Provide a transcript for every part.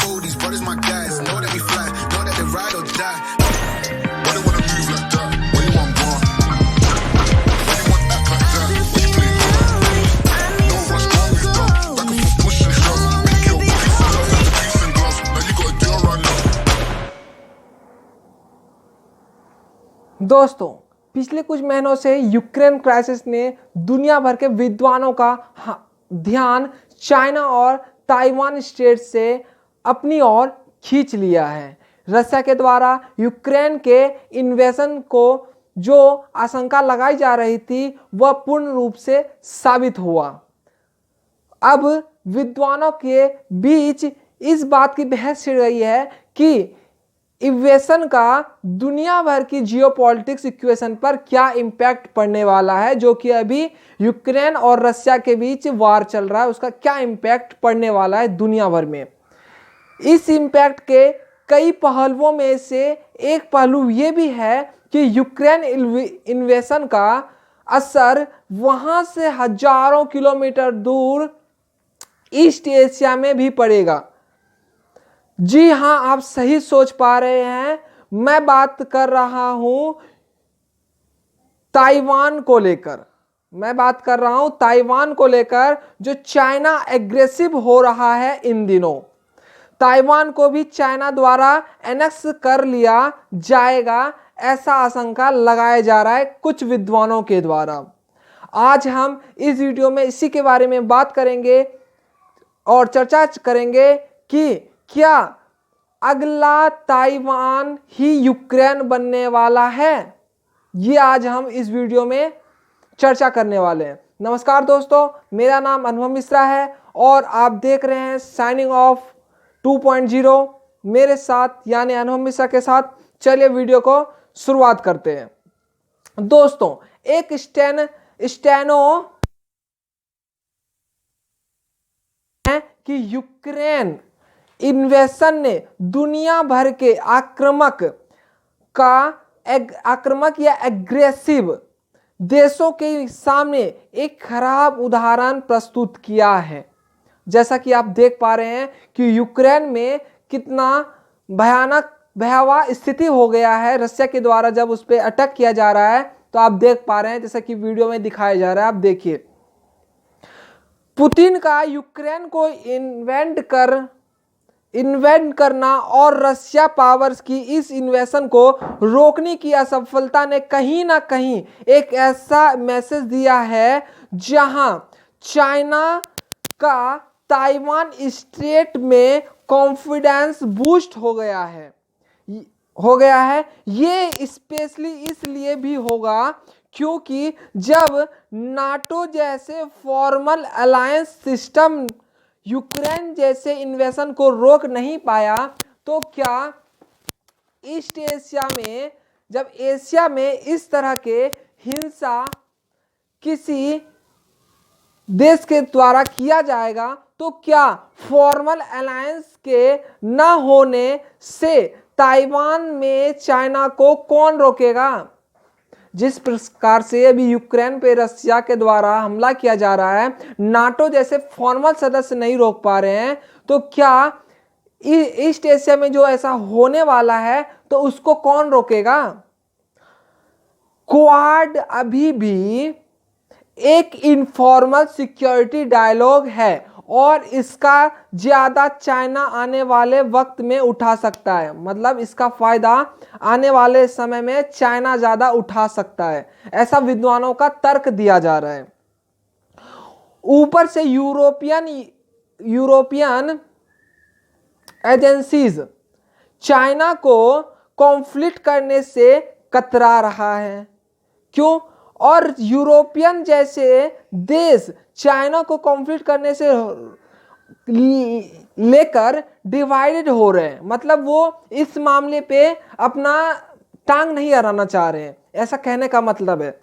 know these brothers my guys, know that we fly, know that they ride or die. Why they wanna move like that? Why you want more? Why you want act like that? Why you play hard? No rush, go on, we go. Back and forth, push and shove. Make your peace and love, the peace and gloves. Now you got a deal right now. दोस्तों, पिछले कुछ महीनों से Ukraine crisis ने दुनिया भर के विद्वानों का ध्यान चाइना और ताइवान स्टेट से अपनी ओर खींच लिया है। रशिया के द्वारा यूक्रेन के इन्वेजन को जो आशंका लगाई जा रही थी वह पूर्ण रूप से साबित हुआ। अब विद्वानों के बीच इस बात की बहस छिड़ गई है कि इन्वेजन का दुनिया भर की जियोपॉलिटिक्स इक्वेशन पर क्या इम्पैक्ट पड़ने वाला है, जो कि अभी यूक्रेन और रशिया के बीच वार चल रहा है, उसका क्या इम्पैक्ट पड़ने वाला है दुनिया भर में। इस इम्पैक्ट के कई पहलुओं में से एक पहलू ये भी है कि यूक्रेन इन्वेजन का असर वहां से हजारों किलोमीटर दूर ईस्ट एशिया में भी पड़ेगा। जी हां, आप सही सोच पा रहे हैं, मैं बात कर रहा हूं ताइवान को लेकर। जो चाइना एग्रेसिव हो रहा है इन दिनों। ताइवान को भी चाइना द्वारा एनेक्स कर लिया जाएगा, ऐसा आशंका लगाया जा रहा है कुछ विद्वानों के द्वारा। आज हम इस वीडियो में इसी के बारे में बात करेंगे और चर्चा करेंगे कि क्या अगला ताइवान ही यूक्रेन बनने वाला है। ये आज हम इस वीडियो में चर्चा करने वाले हैं। नमस्कार दोस्तों, मेरा नाम अनुभव मिश्रा है और आप देख रहे हैं साइनिंग ऑफ 2.0 मेरे साथ यानी अनुभव मिश्रा के साथ। चलिए वीडियो को शुरुआत करते हैं। दोस्तों, एक स्टेनो है कि यूक्रेन इन्वेजन ने दुनिया भर के आक्रामक या एग्रेसिव देशों के सामने एक खराब उदाहरण प्रस्तुत किया है। जैसा कि आप देख पा रहे हैं कि यूक्रेन में कितना भयावह स्थिति हो गया है रशिया के द्वारा जब उस पर अटैक किया जा रहा है। तो आप देख पा रहे हैं जैसा कि वीडियो में दिखाया जा रहा है, आप देखिए। पुतिन का यूक्रेन को इन्वेंट करना और रशिया पावर्स की इस इन्वेजन को रोकने की असफलता ने कहीं ना कहीं एक ऐसा मैसेज दिया है जहां चाइना का ताइवान स्टेट में कॉन्फिडेंस बूस्ट हो गया है। ये स्पेशली इसलिए भी होगा क्योंकि जब नाटो जैसे फॉर्मल अलायंस सिस्टम यूक्रेन जैसे इन्वेजन को रोक नहीं पाया, तो क्या ईस्ट एशिया में जब एशिया में इस तरह के हिंसा किसी देश के द्वारा किया जाएगा, तो क्या फॉर्मल अलायंस के न होने से ताइवान में चाइना को कौन रोकेगा। जिस प्रकार से अभी यूक्रेन पे रशिया के द्वारा हमला किया जा रहा है, नाटो जैसे फॉर्मल सदस्य नहीं रोक पा रहे हैं, तो क्या ईस्ट एशिया में जो ऐसा होने वाला है तो उसको कौन रोकेगा। क्वाड अभी भी एक इनफॉर्मल सिक्योरिटी डायलॉग है और इसका ज्यादा चाइना आने वाले वक्त में उठा सकता है। मतलब इसका फायदा आने वाले समय में चाइना ज्यादा उठा सकता है, ऐसा विद्वानों का तर्क दिया जा रहा है। ऊपर से यूरोपियन एजेंसीज चाइना को कॉन्फ्लिक्ट करने से कतरा रहा है। क्यों? और यूरोपियन जैसे देश चाइना को कॉन्फ्लिक्ट करने से लेकर डिवाइडेड हो रहे हैं। मतलब वो इस मामले पे अपना टांग नहीं अड़ाना चाह रहे हैं, ऐसा कहने का मतलब है।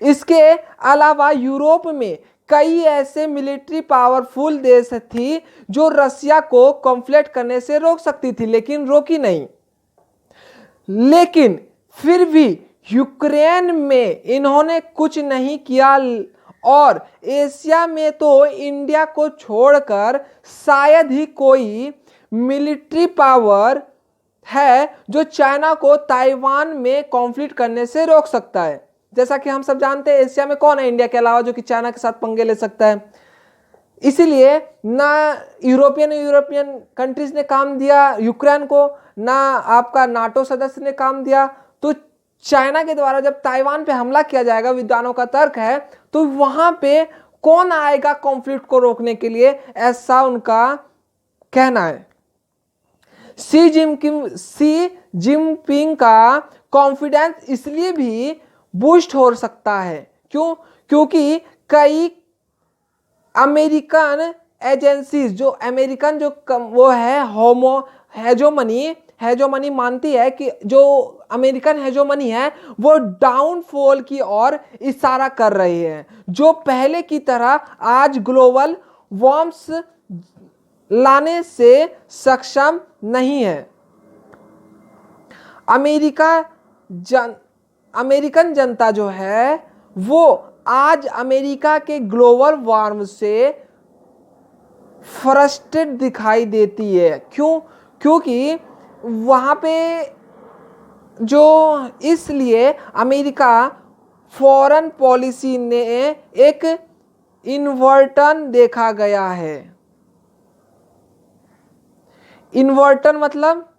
इसके अलावा यूरोप में कई ऐसे मिलिट्री पावरफुल देश थी जो रशिया को कॉन्फ्लिक्ट करने से रोक सकती थी, लेकिन रोकी नहीं। लेकिन फिर भी यूक्रेन में इन्होंने कुछ नहीं किया और एशिया में तो इंडिया को छोड़कर शायद ही कोई मिलिट्री पावर है जो चाइना को ताइवान में कॉन्फ्लिक्ट करने से रोक सकता है। जैसा कि हम सब जानते हैं एशिया में कौन है इंडिया के अलावा जो कि चाइना के साथ पंगे ले सकता है। इसीलिए ना यूरोपियन कंट्रीज ने काम दिया यूक्रेन को, ना आपका नाटो सदस्य ने काम दिया। तो चाइना के द्वारा जब ताइवान पे हमला किया जाएगा, विद्वानों का तर्क है, तो वहां पे कौन आएगा कॉन्फ्लिक्ट को रोकने के लिए, ऐसा उनका कहना है। शी जिनपिंग का कॉन्फिडेंस इसलिए भी बूस्ट हो सकता है क्योंकि कई अमेरिकन एजेंसीज जो अमेरिकन जो वो है हेजोमनी मानती है कि जो अमेरिकन हेजोमनी है वो डाउनफॉल की ओर इशारा कर रही है, जो पहले की तरह आज ग्लोबल वार्म्स लाने से सक्षम नहीं है। अमेरिकन जनता जो है वो आज अमेरिका के ग्लोबल वार्म से फ्रस्ट्रेट दिखाई देती है। क्योंकि वहाँ पे जो इसलिए अमेरिका फॉरेन पॉलिसी ने एक इन्वर्टन देखा गया है। इन्वर्टन मतलब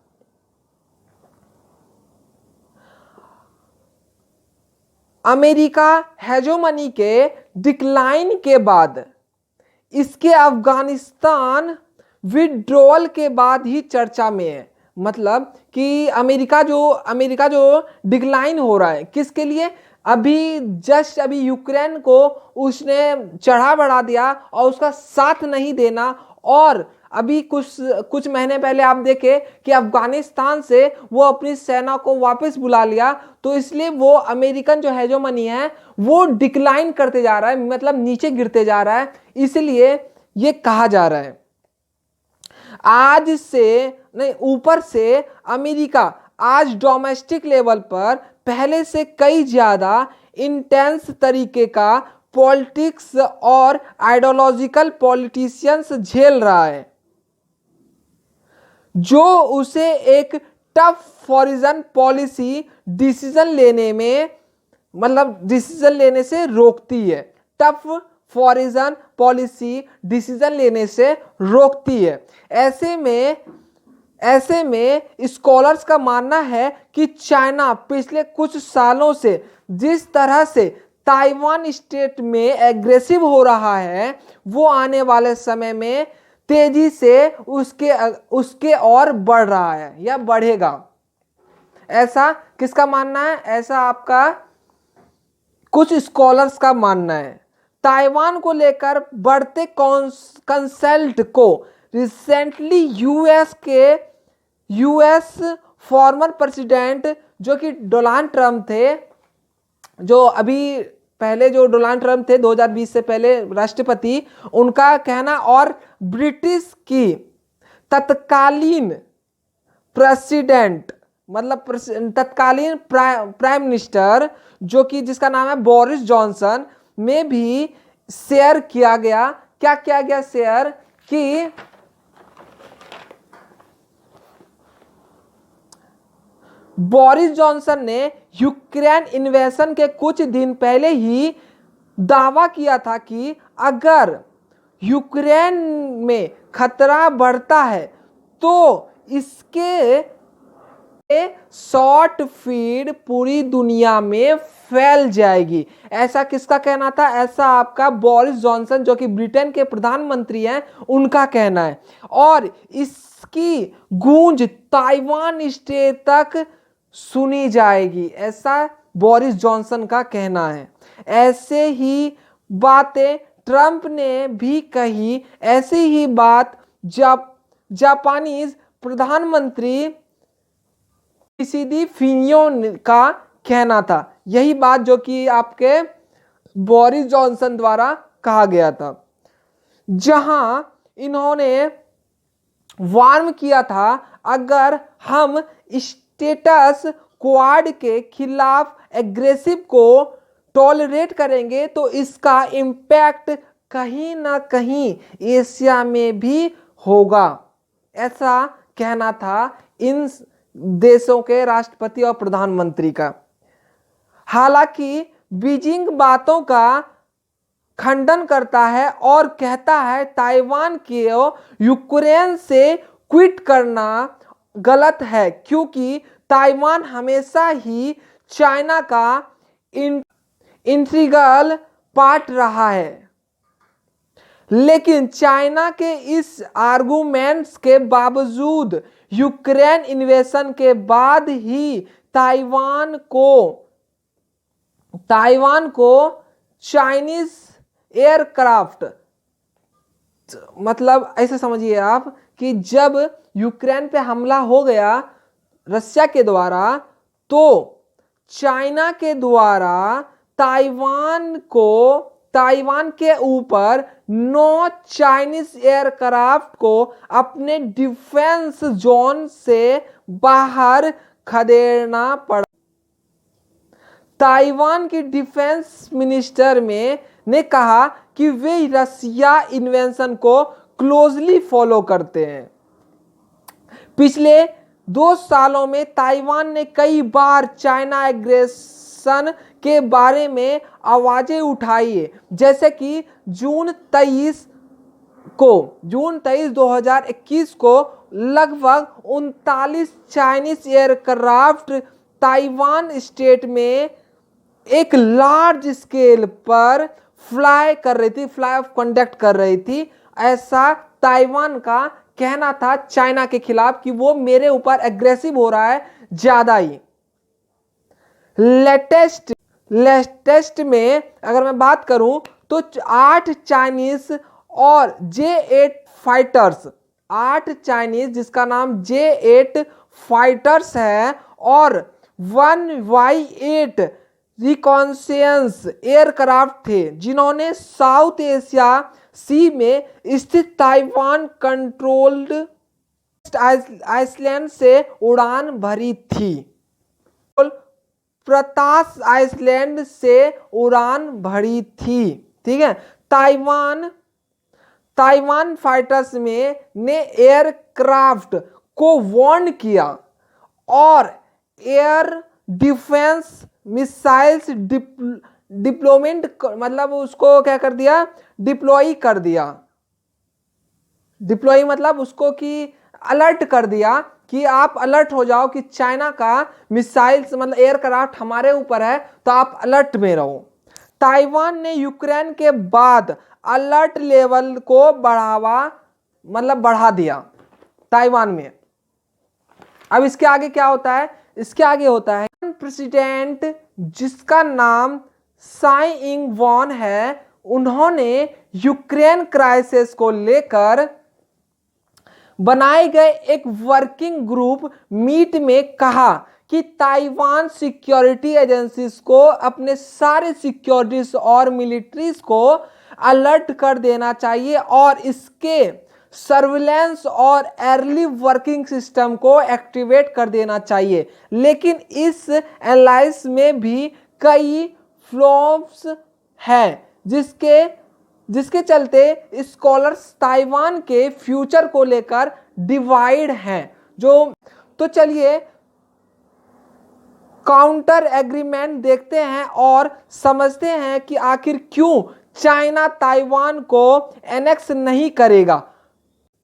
अमेरिका हेजोमनी के डिक्लाइन के बाद, इसके अफगानिस्तान विड्रॉल के बाद ही चर्चा में है। मतलब कि अमेरिका जो डिक्लाइन हो रहा है किसके लिए, अभी यूक्रेन को उसने चढ़ा बढ़ा दिया और उसका साथ नहीं देना, और अभी कुछ महीने पहले आप देखे कि अफगानिस्तान से वो अपनी सेना को वापस बुला लिया। तो इसलिए वो अमेरिकन जो हेजोमनी है वो डिक्लाइन करते जा रहा है, मतलब नीचे गिरते जा रहा है। इसलिए ये कहा जा रहा है आज से नहीं, ऊपर से अमेरिका आज डोमेस्टिक लेवल पर पहले से कई ज्यादा इंटेंस तरीके का पॉलिटिक्स और आइडियोलॉजिकल पॉलिटिशियंस झेल रहा है, जो उसे एक टफ फॉरेन पॉलिसी डिसीजन लेने से रोकती है। टफ फॉरेन पॉलिसी डिसीजन लेने से रोकती है। ऐसे में स्कॉलर्स का मानना है कि चाइना पिछले कुछ सालों से जिस तरह से ताइवान स्टेट में एग्रेसिव हो रहा है, वो आने वाले समय में तेजी से उसके और बढ़ रहा है या बढ़ेगा। ऐसा किसका मानना है? ऐसा आपका कुछ स्कॉलर्स का मानना है। ताइवान को लेकर बढ़ते कंसल्ट को रिसेंटली यूएस फॉर्मर प्रेसिडेंट जो कि डोनाल्ड ट्रंप थे, जो अभी पहले जो डोनाल्ड ट्रंप थे 2020 से पहले राष्ट्रपति, उनका कहना, और ब्रिटिश की तत्कालीन प्रेसिडेंट मतलब तत्कालीन प्राइम मिनिस्टर जो कि जिसका नाम है बोरिस जॉनसन में भी शेयर किया गया। क्या किया गया शेयर कि बोरिस जॉनसन ने यूक्रेन इन्वेशन के कुछ दिन पहले ही दावा किया था कि अगर यूक्रेन में खतरा बढ़ता है तो इसके शॉर्ट फीड पूरी दुनिया में फैल जाएगी। ऐसा किसका कहना था? ऐसा आपका बोरिस जॉनसन जो कि ब्रिटेन के प्रधानमंत्री हैं, उनका कहना है। और इसकी गूंज ताइवान स्टेट तक सुनी जाएगी, ऐसा बोरिस जॉनसन का कहना है। ऐसे ही बातें ट्रंप ने भी कही। ऐसी ही बात जापानीज प्रधानमंत्री किसिडी फिनियो का कहना था। यही बात जो कि आपके बोरिस जॉनसन द्वारा कहा गया था, जहां इन्होंने वार्न किया था अगर हम स्टेटस क्वाड के खिलाफ एग्रेसिव को टॉलरेट करेंगे तो इसका इम्पैक्ट कहीं ना कहीं एशिया में भी होगा। ऐसा कहना था इन देशों के राष्ट्रपति और प्रधानमंत्री का। हालांकि बीजिंग बातों का खंडन करता है और कहता है ताइवान को यूक्रेन से क्विट करना गलत है, क्योंकि ताइवान हमेशा ही चाइना का इंटीग्रल पार्ट रहा है। लेकिन चाइना के इस आर्गुमेंट्स के बावजूद यूक्रेन इन्वेशन के बाद ही ताइवान को चाइनीज एयरक्राफ्ट, मतलब ऐसे समझिए आप कि जब यूक्रेन पे हमला हो गया रशिया के द्वारा, तो चाइना के द्वारा ताइवान के ऊपर 9 चाइनीज एयरक्राफ्ट को अपने डिफेंस जोन से बाहर खदेड़ना पड़ा। ताइवान की डिफेंस मिनिस्टर ने कहा कि वे रसिया इन्वेंशन को क्लोजली फॉलो करते हैं। पिछले 2 सालों में ताइवान ने कई बार चाइना एग्रेशन के बारे में आवाजें उठाई है, जैसे कि जून 23, 2021 को लगभग 39 चाइनीज एयरक्राफ्ट ताइवान स्टेट में एक लार्ज स्केल पर फ्लाई ऑफ कंडक्ट कर रही थी। ऐसा ताइवान का कहना था चाइना के खिलाफ कि वो मेरे ऊपर एग्रेसिव हो रहा है ज्यादा ही। लेटेस्ट में अगर मैं बात करूं तो 8 चाइनीज और J8 फाइटर्स, 8 चाइनीज जिसका नाम J8 फाइटर्स है और 1Y8 रिकॉन्सेंस एयरक्राफ्ट थे, जिन्होंने साउथ एशिया सी में स्थित ताइवान कंट्रोल्ड आइसलैंड से उड़ान भरी थी। प्रतास आइसलैंड से उड़ान भरी थी। ठीक है, ताइवान फाइटर्स ने एयरक्राफ्ट को वार्न किया और एयर डिफेंस मिसाइल्स डिप्लॉयमेंट, मतलब उसको क्या कर दिया, डिप्लॉय कर दिया। डिप्लॉय मतलब उसको कि अलर्ट कर दिया कि आप अलर्ट हो जाओ कि चाइना का मिसाइल्स मतलब एयरक्राफ्ट हमारे ऊपर है, तो आप अलर्ट में रहो। ताइवान ने यूक्रेन के बाद अलर्ट लेवल को बढ़ा दिया ताइवान में। अब इसके आगे क्या होता है, इसके आगे होता है प्रेसिडेंट जिसका नाम साई इंग वॉन है, उन्होंने यूक्रेन क्राइसिस को लेकर बनाए गए एक वर्किंग ग्रुप मीट में कहा कि ताइवान सिक्योरिटी एजेंसीज को अपने सारे सिक्योरिटीज और मिलिट्रीज को अलर्ट कर देना चाहिए और इसके सर्विलेंस और अर्ली वर्किंग सिस्टम को एक्टिवेट कर देना चाहिए। लेकिन इस एलायंस में भी कई फ्लॉप्स हैं, जिसके चलते स्कॉलर्स ताइवान के फ्यूचर को लेकर डिवाइड हैं। तो चलिए काउंटर एग्रीमेंट देखते हैं और समझते हैं कि आखिर क्यों चाइना ताइवान को एनेक्स नहीं करेगा।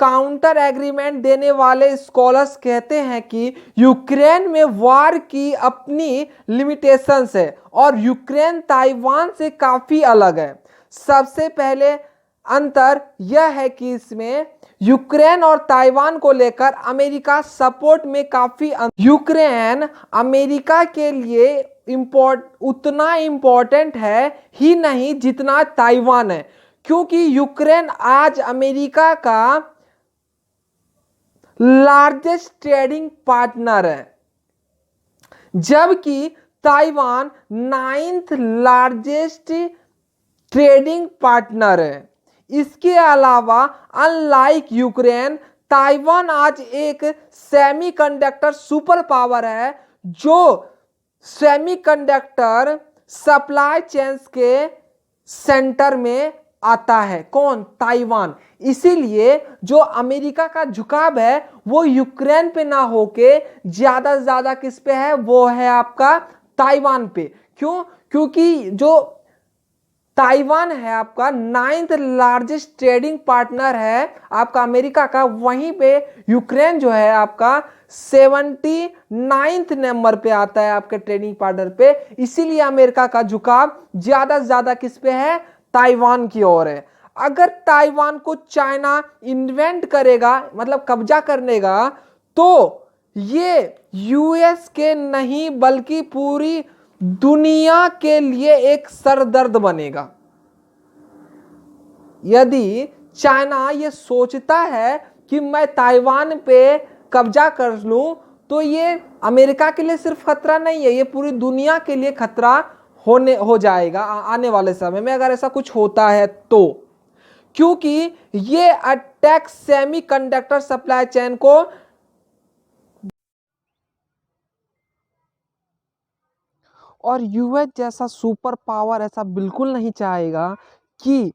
काउंटर एग्रीमेंट देने वाले स्कॉलर्स कहते हैं कि यूक्रेन में वार की अपनी लिमिटेशंस है और यूक्रेन ताइवान से काफी अलग है। सबसे पहले अंतर यह है कि इसमें यूक्रेन और ताइवान को लेकर अमेरिका सपोर्ट में काफी यूक्रेन अमेरिका के लिए उतना इम्पोर्टेंट है ही नहीं जितना ताइवान है, क्योंकि यूक्रेन आज अमेरिका का लार्जेस्ट ट्रेडिंग पार्टनर है, जबकि Taiwan 9th largest trading partner है। इसके अलावा अनलाइक यूक्रेन, ताइवान आज एक सेमीकंडक्टर सुपर पावर है जो सेमीकंडक्टर सप्लाई चेन्स के सेंटर में आता है। कौन? ताइवान। इसीलिए जो अमेरिका का झुकाव है वो यूक्रेन पे ना होके ज्यादा से ज्यादा किस पे है? वो है आपका ताइवान पे। क्यों? क्योंकि जो ताइवान है आपका 9th लार्जेस्ट ट्रेडिंग पार्टनर है आपका अमेरिका का, वहीं पे यूक्रेन जो है आपका 79th नंबर पे आता है आपके ट्रेडिंग पार्टनर पे। इसीलिए अमेरिका का झुकाव ज्यादा से ज्यादा किस पे है? ताइवान की ओर है। अगर ताइवान को चाइना इन्वेंट करेगा, मतलब कब्जा करने का, तो ये यूएस के नहीं बल्कि पूरी दुनिया के लिए एक सरदर्द बनेगा। यदि चाइना ये सोचता है कि मैं ताइवान पे कब्जा कर लूं, तो ये अमेरिका के लिए सिर्फ खतरा नहीं है, ये पूरी दुनिया के लिए खतरा हो जाएगा आने वाले समय में, अगर ऐसा कुछ होता है तो। क्योंकि ये अटैक सेमीकंडक्टर सप्लाई चेन को और यूएस जैसा सुपर पावर ऐसा बिल्कुल नहीं चाहेगा। कि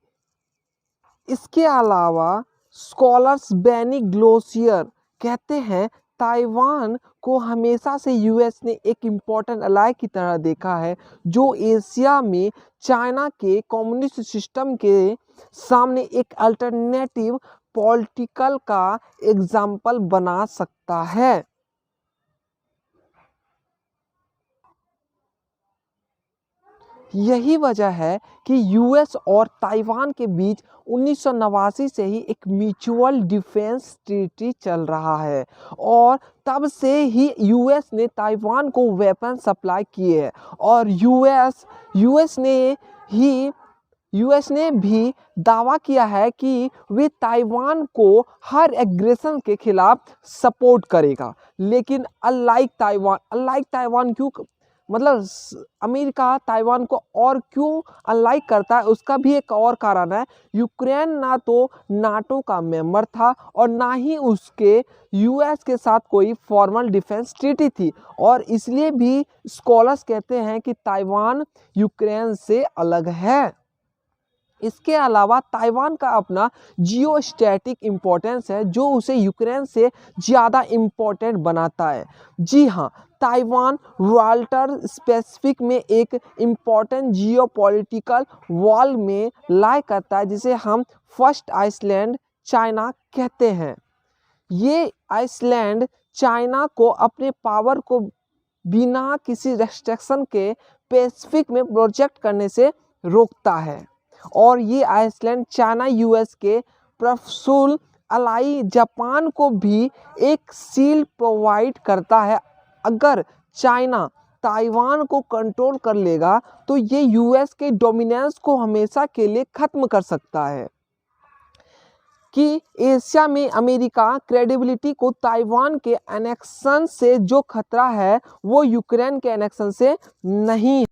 इसके अलावा स्कॉलर्स बेनी ग्लोसियर कहते हैं ताइवान को हमेशा से यूएस ने एक इम्पॉर्टेंट अलाय की तरह देखा है, जो एशिया में चाइना के कम्युनिस्ट सिस्टम के सामने एक अल्टरनेटिव पॉलिटिकल का एग्जाम्पल बना सकता है। यही वजह है कि यूएस और ताइवान के बीच 1989 से ही एक म्यूचुअल डिफेंस ट्रीटी चल रहा है, और तब से ही यूएस ने ताइवान को वेपन सप्लाई किए हैं। और यूएस ने भी दावा किया है कि वे ताइवान को हर एग्रेशन के खिलाफ सपोर्ट करेगा। लेकिन अनलाइक ताइवान क्यों, मतलब अमेरिका ताइवान को और क्यों अनलाइक करता है, उसका भी एक और कारण है। यूक्रेन ना तो नाटो का मेंबर था और ना ही उसके यूएस के साथ कोई फॉर्मल डिफेंस ट्रीटी थी, और इसलिए भी स्कॉलर्स कहते हैं कि ताइवान यूक्रेन से अलग है। इसके अलावा ताइवान का अपना जियोस्टैटिक इम्पोर्टेंस है, जो उसे यूक्रेन से ज़्यादा इम्पोर्टेंट बनाता है। जी हाँ, ताइवान वाल्टर स्पेसिफिक में एक इम्पॉर्टेंट जियोपॉलिटिकल वॉल में लाई करता है, जिसे हम फर्स्ट आइसलैंड चाइना कहते हैं। ये आइसलैंड चाइना को अपने पावर को बिना किसी रेस्ट्रिक्शन के पैसिफिक में प्रोजेक्ट करने से रोकता है। और ये आइसलैंड चाइना यूएस के प्रफुल अलाई जापान को भी एक शील्ड प्रोवाइड करता है। अगर चाइना ताइवान को कंट्रोल कर लेगा तो ये यूएस के डोमिनेंस को हमेशा के लिए खत्म कर सकता है। कि एशिया में अमेरिका क्रेडिबिलिटी को ताइवान के एनेक्शन से जो खतरा है वो यूक्रेन के एनेक्शन से नहीं